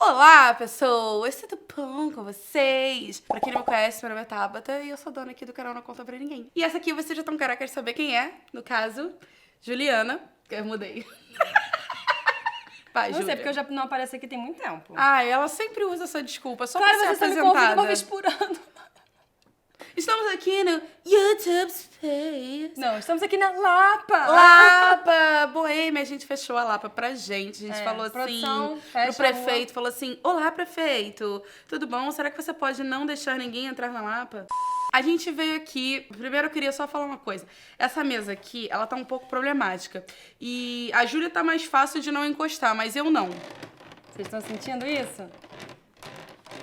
Olá, pessoas! Tudo bom com vocês? Pra quem não me conhece, meu nome é Tabata e eu sou dona aqui do canal Não Conta Pra Ninguém. E essa aqui vocês já estão carecas de saber quem é, no caso, Juliana, que eu mudei. Vai, Não sei, Júlia. porque eu já não apareço aqui tem muito tempo. Ah, ela sempre usa essa desculpa, só Claro, pra ser você só me apresentada. convida uma vez por ano. Estamos aqui no YouTube Space. Não, estamos aqui na Lapa. Lapa, Boêmia, a gente fechou a Lapa pra gente. A gente falou assim produção, pro fecha a prefeito, falou assim: olá, prefeito, tudo bom? Será que você pode não deixar ninguém entrar na Lapa? A gente veio aqui, primeiro eu queria só falar uma coisa. Essa mesa aqui, ela tá um pouco problemática. E a Júlia tá mais fácil de não encostar, mas eu não. Vocês estão sentindo isso?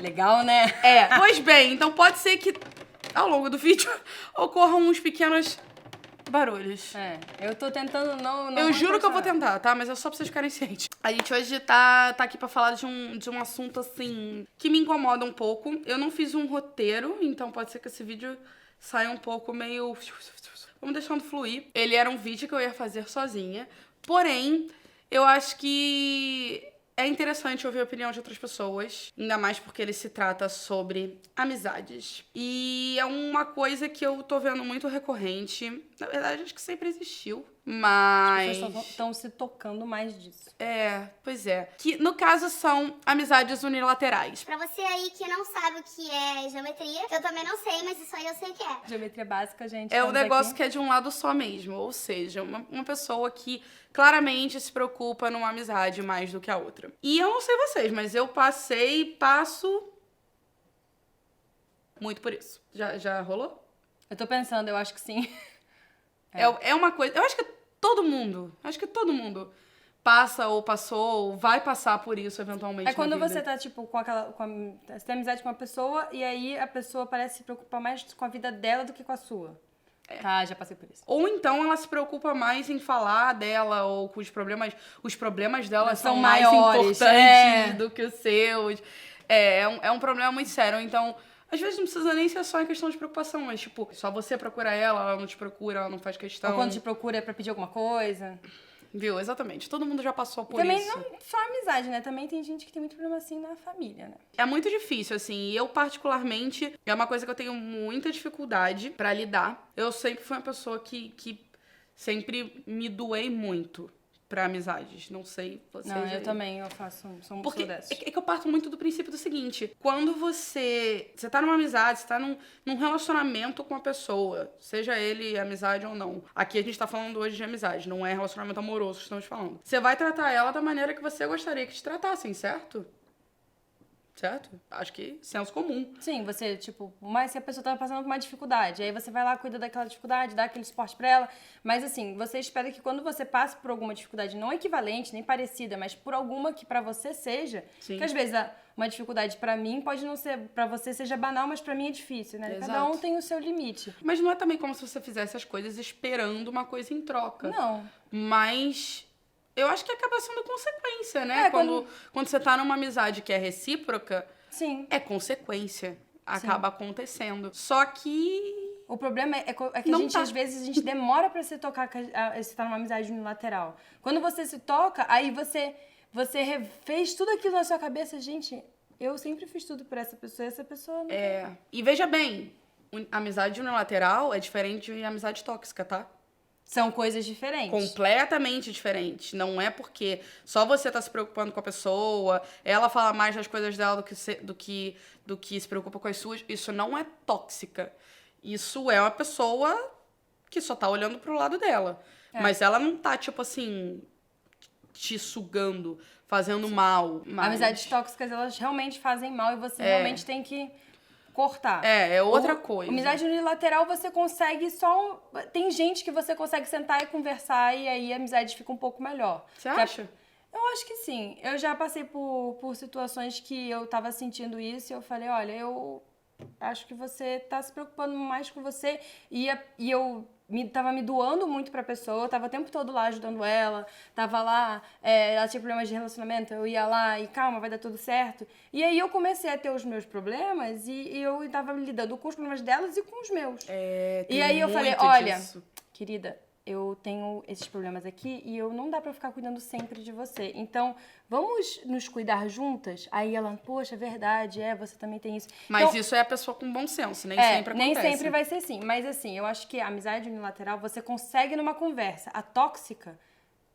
Legal, né? Pois bem, então pode ser que ao longo do vídeo ocorram uns pequenos barulhos. Eu tô tentando não Eu juro que eu vou encostar. tentar, tá? Mas é só pra vocês ficarem cientes. A gente hoje tá aqui pra falar de um assunto, assim, que me incomoda um pouco. Eu não fiz um roteiro, então pode ser que esse vídeo saia um pouco meio... Vamos deixando fluir. Ele era um vídeo que eu ia fazer sozinha. Porém, eu acho que é interessante ouvir a opinião de outras pessoas. Ainda mais porque ele se trata sobre amizades. E é uma coisa que eu tô vendo muito recorrente. Na verdade, acho que sempre existiu. Mas... As pessoas estão se tocando mais disso. Pois é. Que, no caso, são amizades unilaterais. Pra você aí que não sabe o que é geometria, eu também não sei, mas isso aí eu sei que é. Geometria básica, gente. É o estamos negócio aqui. que é de um lado só mesmo. Ou seja, uma pessoa que claramente se preocupa numa amizade mais do que a outra. E eu não sei vocês, mas eu passo muito por isso. Já rolou? Eu tô pensando, eu acho que sim. É uma coisa... Eu acho que todo mundo passa ou passou ou vai passar por isso eventualmente É quando na vida. você tá, tipo, você tem amizade com uma pessoa e aí a pessoa parece se preocupar mais com a vida dela do que com a sua. Tá, já passei por isso. Ou então ela se preocupa mais em falar dela ou com os problemas dela São são mais maiores, importantes do que os seus. É um problema muito sério. Então, às vezes não precisa nem ser só em questão de preocupação, mas tipo, só você procura ela não te procura, ela não faz questão. Ou quando te procura pra pedir alguma coisa. Viu? Exatamente. Todo mundo já passou por Também isso. não só amizade, né? Também tem gente que tem muito problema assim na família, né? É muito difícil, assim. E eu, particularmente, é uma coisa que eu tenho muita dificuldade pra lidar. Eu sempre fui uma pessoa que sempre me doei muito pra amizades. Não sei vocês. Não, aí. eu também, sou Porque dessas. é que eu parto muito do princípio do seguinte: quando você tá numa amizade, você tá num relacionamento com uma pessoa, seja ele amizade ou não. Aqui a gente tá falando hoje de amizade, não é relacionamento amoroso que estamos falando. Você vai tratar ela da maneira que você gostaria que te tratassem, certo? Certo? Acho que senso comum. Sim, você, tipo, mas se a pessoa tá passando por uma dificuldade, aí você vai lá, cuida daquela dificuldade, dá aquele suporte pra ela. Mas assim, você espera que quando você passe por alguma dificuldade, não equivalente, nem parecida, mas por alguma que pra você seja, Sim. que às vezes uma dificuldade pra mim pode não ser, pra você seja banal, mas pra mim é difícil, né? Cada um Exato. tem o seu limite. Mas não é também como se você fizesse as coisas esperando uma coisa em troca. Não. Mas eu acho que acaba sendo consequência, né? Quando você tá numa amizade que é recíproca, Sim. é consequência. Acaba acontecendo. Só que... O problema é que a Não gente, tá. às vezes, a gente demora pra se tocar, se tá numa amizade unilateral. Quando você se toca, aí você fez tudo aquilo na sua cabeça. Gente, eu sempre fiz tudo por essa pessoa, e essa pessoa não. E veja bem, amizade unilateral é diferente de amizade tóxica, tá? São coisas diferentes. Completamente diferente. Não é porque só você tá se preocupando com a pessoa, ela fala mais das coisas dela do que se preocupa com as suas. Isso não é tóxica. Isso é uma pessoa que só tá olhando pro lado dela. Mas ela não tá, tipo assim, te sugando, fazendo mal. Mas... Amizades tóxicas, elas realmente fazem mal e você realmente tem que cortar. É outra coisa. Amizade unilateral você consegue só... Tem gente que você consegue sentar e conversar e aí a amizade fica um pouco melhor. Você acha? Eu acho que sim. Eu já passei por situações que eu tava sentindo isso e eu falei, olha, eu acho que você tá se preocupando mais com você e eu tava me doando muito pra pessoa, eu tava o tempo todo lá ajudando ela, tava lá, ela tinha problemas de relacionamento, eu ia lá e calma, vai dar tudo certo. E aí eu comecei a ter os meus problemas e eu tava lidando com os problemas delas e com os meus. Tem E aí eu falei, muito olha, disso. querida, eu tenho esses problemas aqui e eu não dá pra ficar cuidando sempre de você. Então, vamos nos cuidar juntas? Aí ela, poxa, é verdade, você também tem isso. Mas então, isso é a pessoa com bom senso, nem sempre nem acontece. sempre vai ser assim. Mas assim, eu acho que a amizade unilateral você consegue numa conversa. A tóxica,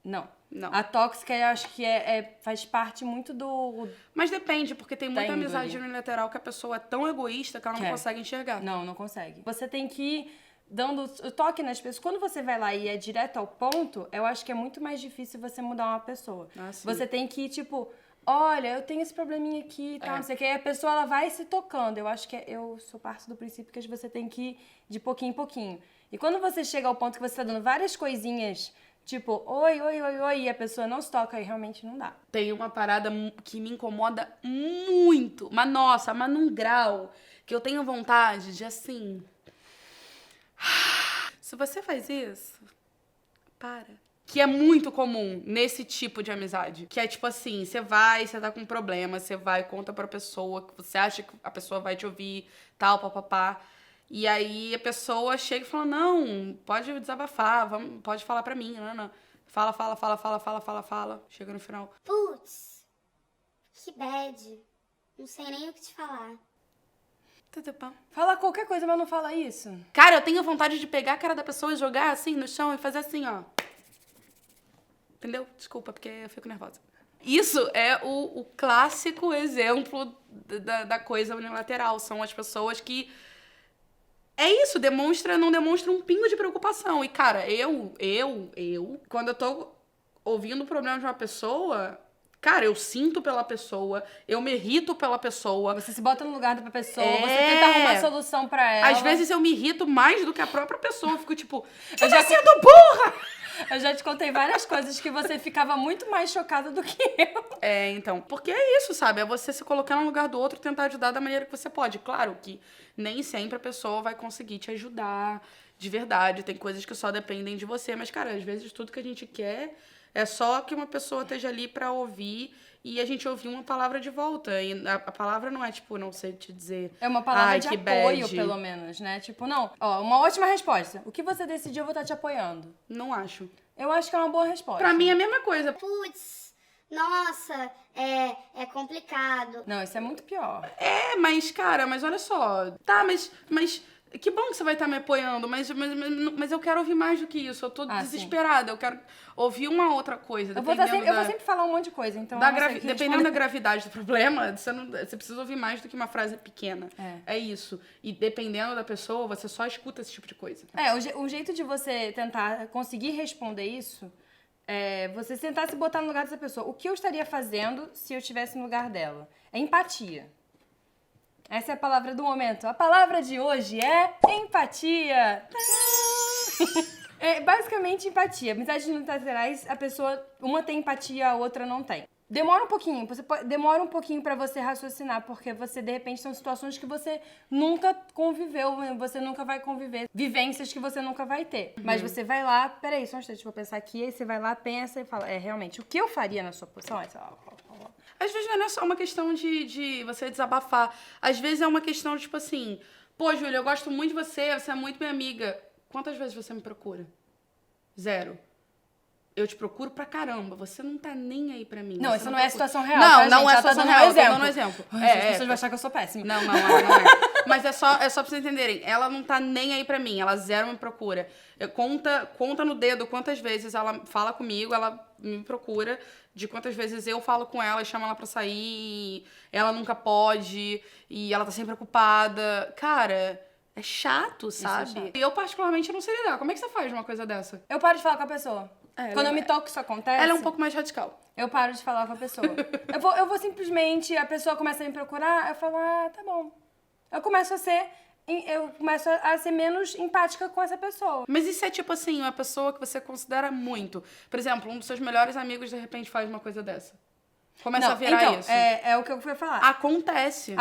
não. A tóxica, eu acho que faz parte muito do... Mas depende, porque tem muita índole. amizade unilateral que a pessoa é tão egoísta que ela não consegue enxergar. Não consegue. Você tem que ir dando o toque nas pessoas. Quando você vai lá e é direto ao ponto, eu acho que é muito mais difícil você mudar uma pessoa. Você tem que ir, tipo, olha, eu tenho esse probleminha aqui e tal, não sei o que. Aí a pessoa, ela vai se tocando. Eu acho que eu sou parte do princípio que você tem que ir de pouquinho em pouquinho. E quando você chega ao ponto que você tá dando várias coisinhas, tipo, oi, e a pessoa não se toca, aí realmente não dá. Tem uma parada que me incomoda muito, mas nossa, mas num grau que eu tenho vontade de, assim... Se você faz isso, para. Que é muito comum nesse tipo de amizade. Que é tipo assim, você tá com um problema, você vai, conta pra pessoa, que você acha que a pessoa vai te ouvir, tal, papapá. E aí a pessoa chega e fala, não, pode desabafar, pode falar pra mim, não. Fala. Chega no final. Putz, que bad. Não sei nem o que te falar. Tudo bom. Fala qualquer coisa, mas não fala isso. Cara, eu tenho vontade de pegar a cara da pessoa e jogar assim no chão e fazer assim, ó. Entendeu? Desculpa, porque eu fico nervosa. Isso é o clássico exemplo da coisa unilateral. São as pessoas que... É isso, não demonstra um pingo de preocupação. E, cara, quando eu tô ouvindo o problema de uma pessoa... Cara, eu sinto pela pessoa, eu me irrito pela pessoa. Você se bota no lugar da pessoa, você tenta arrumar solução pra ela. Às vezes eu me irrito mais do que a própria pessoa. Eu fico tipo, você tá sendo burra! Eu já te contei várias coisas que você ficava muito mais chocada do que eu. Então, porque é isso, sabe? É você se colocar no lugar do outro e tentar ajudar da maneira que você pode. Claro que nem sempre a pessoa vai conseguir te ajudar de verdade. Tem coisas que só dependem de você. Mas, cara, às vezes tudo que a gente quer... É só que uma pessoa esteja ali pra ouvir e a gente ouvir uma palavra de volta. E a palavra não é, tipo, não sei te dizer... É uma palavra de apoio, bad. pelo menos, né? Tipo, não. Ó, uma ótima resposta. O que você decidiu, eu vou estar te apoiando. Não acho. Eu acho que é uma boa resposta. Pra mim é a mesma coisa. Putz, nossa, é complicado. Não, isso é muito pior. Mas, cara, mas olha só. Tá, mas que bom que você vai estar me apoiando, mas eu quero ouvir mais do que isso. Eu tô desesperada. Eu quero ouvir uma outra coisa. Eu vou sempre falar um monte de coisa. Então dependendo da gravidade do problema, você precisa ouvir mais do que uma frase pequena. É isso. E dependendo da pessoa, você só escuta esse tipo de coisa. O jeito de você tentar conseguir responder isso é você tentar se botar no lugar dessa pessoa. O que eu estaria fazendo se eu estivesse no lugar dela? É empatia. Essa é a palavra do momento. A palavra de hoje é empatia. É basicamente empatia. Amizades unilaterais, a pessoa, uma tem empatia, a outra não tem. Demora um pouquinho, demora um pouquinho pra você raciocinar, porque você, de repente, são situações que você nunca conviveu, você nunca vai conviver, vivências que você nunca vai ter. Mas você vai lá, peraí, só um instante, vou pensar aqui, aí você vai lá, pensa e fala, realmente, o que eu faria na sua posição? Às vezes não é só uma questão de você desabafar. Às vezes é uma questão, tipo assim, pô, Júlia, eu gosto muito de você é muito minha amiga. Quantas vezes você me procura? 0. Eu te procuro pra caramba, você não tá nem aí pra mim. Não, isso não é situação real. Não é situação real, eu tô dando um exemplo. As pessoas vão achar que eu sou péssima. Não é. Mas é só pra vocês entenderem. Ela não tá nem aí pra mim, ela 0 me procura. Conta no dedo quantas vezes ela fala comigo, ela me procura, de quantas vezes eu falo com ela e chamo ela pra sair, ela nunca pode, e ela tá sempre ocupada. Cara, é chato, sabe? E eu particularmente não sei lidar. Como é que você faz uma coisa dessa? Eu paro de falar com a pessoa. Quando eu me toco, isso acontece. Ela é um pouco mais radical. Eu paro de falar com a pessoa. eu vou simplesmente, a pessoa começa a me procurar, eu falo, tá bom. Eu começo a ser menos empática com essa pessoa. Mas isso é tipo assim, uma pessoa que você considera muito. Por exemplo, um dos seus melhores amigos de repente faz uma coisa dessa. Começa a virar isso. É o que eu fui falar. Acontece,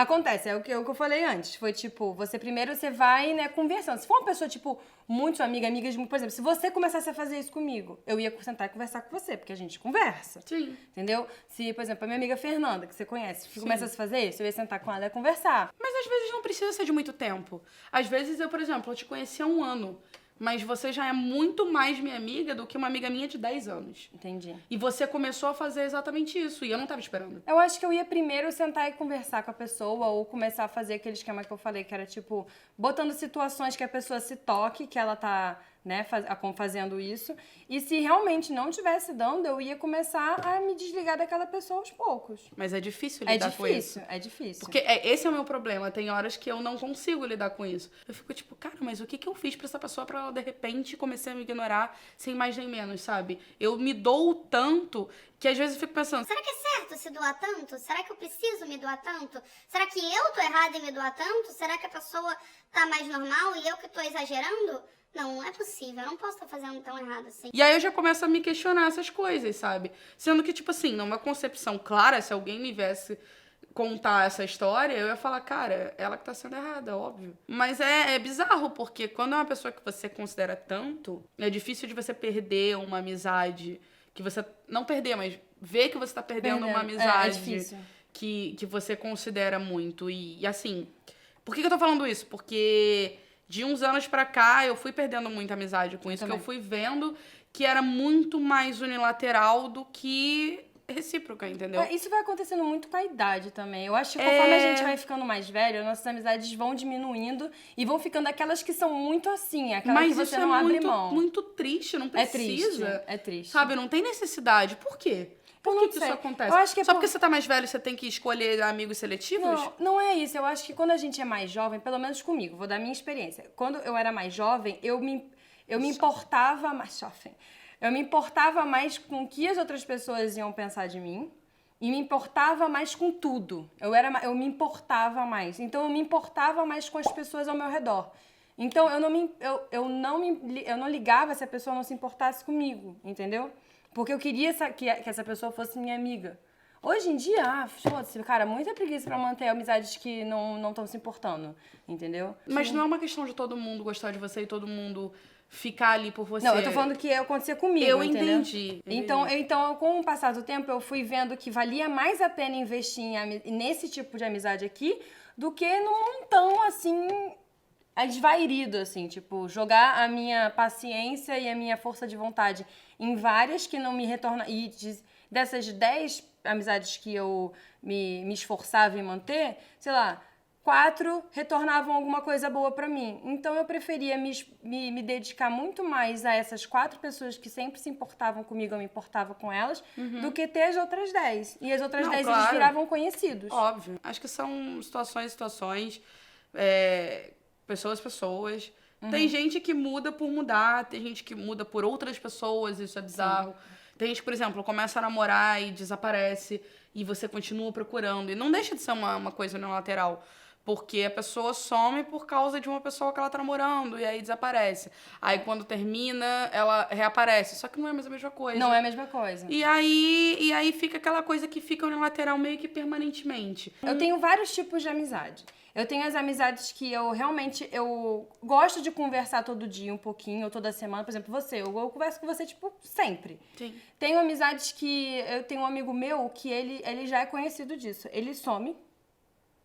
é o que eu falei antes. Foi tipo, primeiro você vai, né, conversando. Se for uma pessoa, tipo, muito sua amiga, por exemplo, se você começasse a fazer isso comigo, eu ia sentar e conversar com você, porque a gente conversa. Sim. Entendeu? Se, por exemplo, a minha amiga Fernanda, que você conhece, começasse a fazer isso, eu ia sentar com ela e conversar. Mas às vezes não precisa ser de muito tempo. Às vezes eu, por exemplo, eu te conheci há 1 ano. mas você já é muito mais minha amiga do que uma amiga minha de 10 anos. Entendi. E você começou a fazer exatamente isso, e eu não tava esperando. Eu acho que eu ia primeiro sentar e conversar com a pessoa ou começar a fazer aquele esquema que eu falei, que era tipo, botando situações que a pessoa se toque, que ela tá, né, fazendo isso. E se realmente não estivesse dando, eu ia começar a me desligar daquela pessoa aos poucos. Mas é difícil lidar com isso. É difícil. Porque esse é o meu problema. Tem horas que eu não consigo lidar com isso. Eu fico tipo, cara, mas o que eu fiz pra essa pessoa pra ela, de repente, começar a me ignorar sem mais nem menos, sabe? Eu me dou tanto que às vezes eu fico pensando, Será que é certo se doar tanto? Será que eu preciso me doar tanto? Será que eu tô errada em me doar tanto? Será que a pessoa tá mais normal e eu que tô exagerando? Não é possível, eu não posso estar fazendo tão errado assim. E aí eu já começo a me questionar essas coisas, sabe? Sendo que, tipo assim, numa concepção clara, se alguém me viesse contar essa história, eu ia falar, cara, ela que tá sendo errada, óbvio. Mas é bizarro, porque quando é uma pessoa que você considera tanto, é difícil de você perder uma amizade, que você... Não perder, mas ver que você tá perdendo uma amizade difícil. que você considera muito. E assim, por que eu tô falando isso? Porque... De uns anos pra cá, eu fui perdendo muita amizade com isso, que eu fui vendo que era muito mais unilateral do que recíproca, entendeu? Isso vai acontecendo muito com a idade também. Eu acho que conforme a gente vai ficando mais velho, nossas amizades vão diminuindo e vão ficando aquelas que são muito assim, aquelas Mas que você isso não é abre muito, mão. muito triste, não precisa. É triste. Sabe, não tem necessidade. Por quê? Por que isso acontece? Eu acho que Só porque você tá mais velho, você tem que escolher amigos seletivos? Não é isso. Eu acho que quando a gente é mais jovem, pelo menos comigo, vou dar minha experiência. Quando eu era mais jovem, eu me importava mais jovem. Eu me importava mais com o que as outras pessoas iam pensar de mim e me importava mais com tudo. Eu me importava mais. Então eu me importava mais com as pessoas ao meu redor. Então eu não ligava se a pessoa não se importasse comigo, entendeu? Porque eu queria que essa pessoa fosse minha amiga. Hoje em dia, foda-se, cara, muita preguiça pra manter amizades que não estão se importando, entendeu? Mas não é uma questão de todo mundo gostar de você e todo mundo ficar ali por você. Não, eu tô falando que acontecia comigo, eu entendeu? entendi. Então, com o passar do tempo, eu fui vendo que valia mais a pena investir nesse tipo de amizade aqui do que num montão, assim, esvairido, assim, tipo, jogar a minha paciência e a minha força de vontade em várias que não me retornam. E dessas 10 amizades que eu me esforçava em manter, sei lá, 4 retornavam alguma coisa boa pra mim. Então eu preferia me dedicar muito mais a essas 4 pessoas que sempre se importavam comigo, eu me importava com elas, do que ter as outras 10. E as outras 10 eles viravam conhecidos. Óbvio. Acho que são situações, pessoas. Tem gente que muda por mudar, tem gente que muda por outras pessoas, isso é bizarro. Sim. Tem gente que, por exemplo, começa a namorar e desaparece e você continua procurando. E não deixa de ser uma coisa unilateral. Porque a pessoa some por causa de uma pessoa que ela tá namorando e aí desaparece. Aí quando termina, ela reaparece. Só que não é mais a mesma coisa. Não é a mesma coisa. E aí fica aquela coisa que fica unilateral meio que permanentemente. Eu tenho vários tipos de amizade. Eu tenho as amizades que eu realmente gosto de conversar todo dia um pouquinho, ou toda semana. Por exemplo, eu converso com você, tipo, sempre. Sim. Tenho amizades que... Eu tenho um amigo meu que ele já é conhecido disso. Ele some.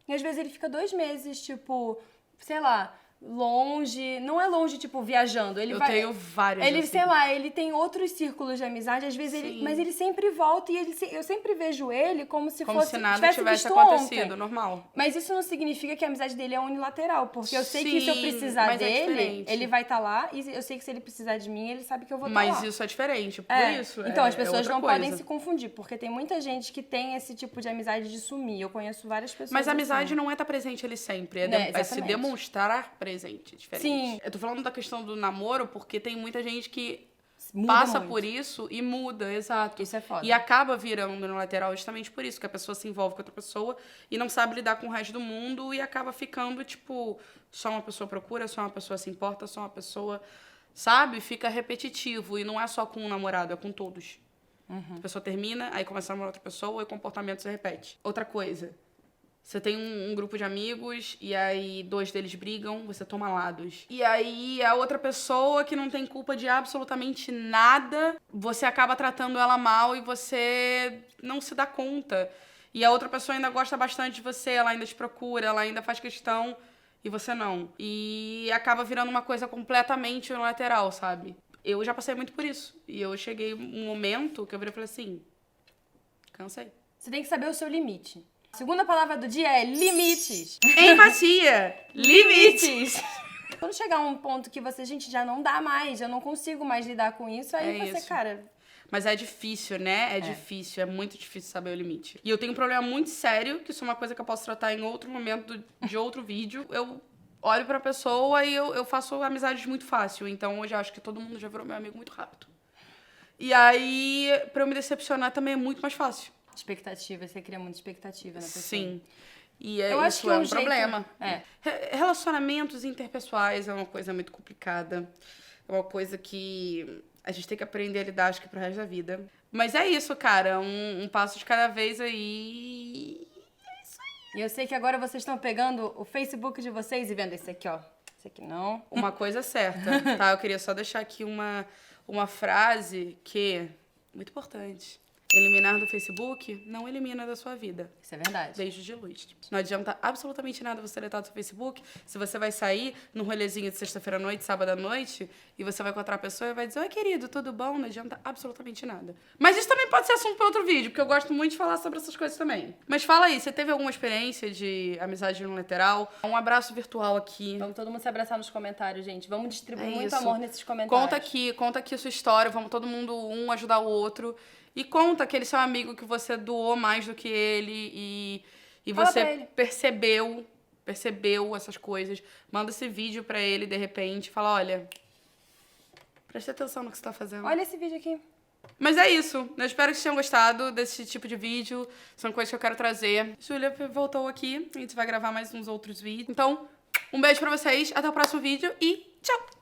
E às vezes ele fica 2 meses, tipo, sei lá, longe. Não é longe, tipo, viajando. Eu tenho vários. Ele, assim. sei lá, ele tem outros círculos de amizade. Às vezes mas ele sempre volta e eu sempre vejo ele como se como fosse. se nada tivesse visto acontecido, ontem. Normal. Mas isso não significa que a amizade dele é unilateral. Porque eu sei que se eu precisar dele, ele vai estar lá. E eu sei que se ele precisar de mim, ele sabe que eu vou estar lá. Mas isso é diferente, por isso. Então, as pessoas não coisa. podem se confundir. Porque tem muita gente que tem esse tipo de amizade de sumir. Eu conheço várias pessoas. Mas a amizade assim. não é estar presente ele sempre. É se demonstrar presente. Diferente. Sim. Eu tô falando da questão do namoro porque tem muita gente que muda passa muito. por isso e muda, exato. Isso é foda. E acaba virando no lateral justamente por isso, que a pessoa se envolve com outra pessoa e não sabe lidar com o resto do mundo e acaba ficando, tipo, só uma pessoa procura, só uma pessoa se importa, só uma pessoa, sabe? Fica repetitivo e não é só com um namorado, é com todos. A pessoa termina, aí começa a namorar outra pessoa e o comportamento se repete. Outra coisa... Você tem um grupo de amigos e aí 2 deles brigam, você toma lados. E aí a outra pessoa que não tem culpa de absolutamente nada, você acaba tratando ela mal e você não se dá conta. E a outra pessoa ainda gosta bastante de você, ela ainda te procura, ela ainda faz questão. e você não. E acaba virando uma coisa completamente unilateral, sabe? Eu já passei muito por isso. E eu cheguei um momento que eu virei e falei assim, cansei. Você tem que saber o seu limite. A segunda palavra do dia é limites. Empatia! Limites! Quando chegar um ponto que você, gente, já não dá mais, eu não consigo mais lidar com isso, aí você, isso. cara... Mas é difícil, né? É difícil, é muito difícil saber o limite. E eu tenho um problema muito sério, que isso é uma coisa que eu posso tratar em outro momento de outro vídeo. Eu olho pra pessoa e eu faço amizades muito fácil. Então, hoje eu acho que todo mundo já virou meu amigo muito rápido. E aí, pra eu me decepcionar também é muito mais fácil. Expectativa, você cria muita expectativa na pessoa. Sim. E Eu acho isso que é um um jeito- problema. é. Relacionamentos interpessoais é uma coisa muito complicada. É uma coisa que a gente tem que aprender a lidar, acho que, pro resto da vida. Mas é isso, cara. Um passo de cada vez aí. E eu sei que agora vocês estão pegando o Facebook de vocês e vendo esse aqui, ó. Esse aqui não. Uma coisa certa, tá? Eu queria só deixar aqui uma frase que... Muito importante. Eliminar do Facebook não elimina da sua vida. Isso é verdade. Beijos de luz. Não adianta absolutamente nada você deletar do seu Facebook se você vai sair num rolezinho de sexta-feira à noite, sábado à noite, e você vai encontrar a pessoa e vai dizer, oi, querido, tudo bom? Não adianta absolutamente nada. Mas isso também pode ser assunto para outro vídeo, porque eu gosto muito de falar sobre essas coisas também. Mas fala aí, você teve alguma experiência de amizade unilateral? Um abraço virtual aqui. Vamos todo mundo se abraçar nos comentários, gente. Vamos distribuir É muito isso. amor nesses comentários. Conta aqui a sua história, vamos todo mundo ajudar o outro. E conta aquele seu amigo que você doou mais do que ele e Fala você pra ele. percebeu essas coisas. Manda esse vídeo pra ele, de repente, fala, olha, preste atenção no que você tá fazendo. Olha esse vídeo aqui. Mas é isso. Eu espero que vocês tenham gostado desse tipo de vídeo. São coisas que eu quero trazer. Júlia voltou aqui. A gente vai gravar mais uns outros vídeos. Então, um beijo pra vocês. Até o próximo vídeo e tchau!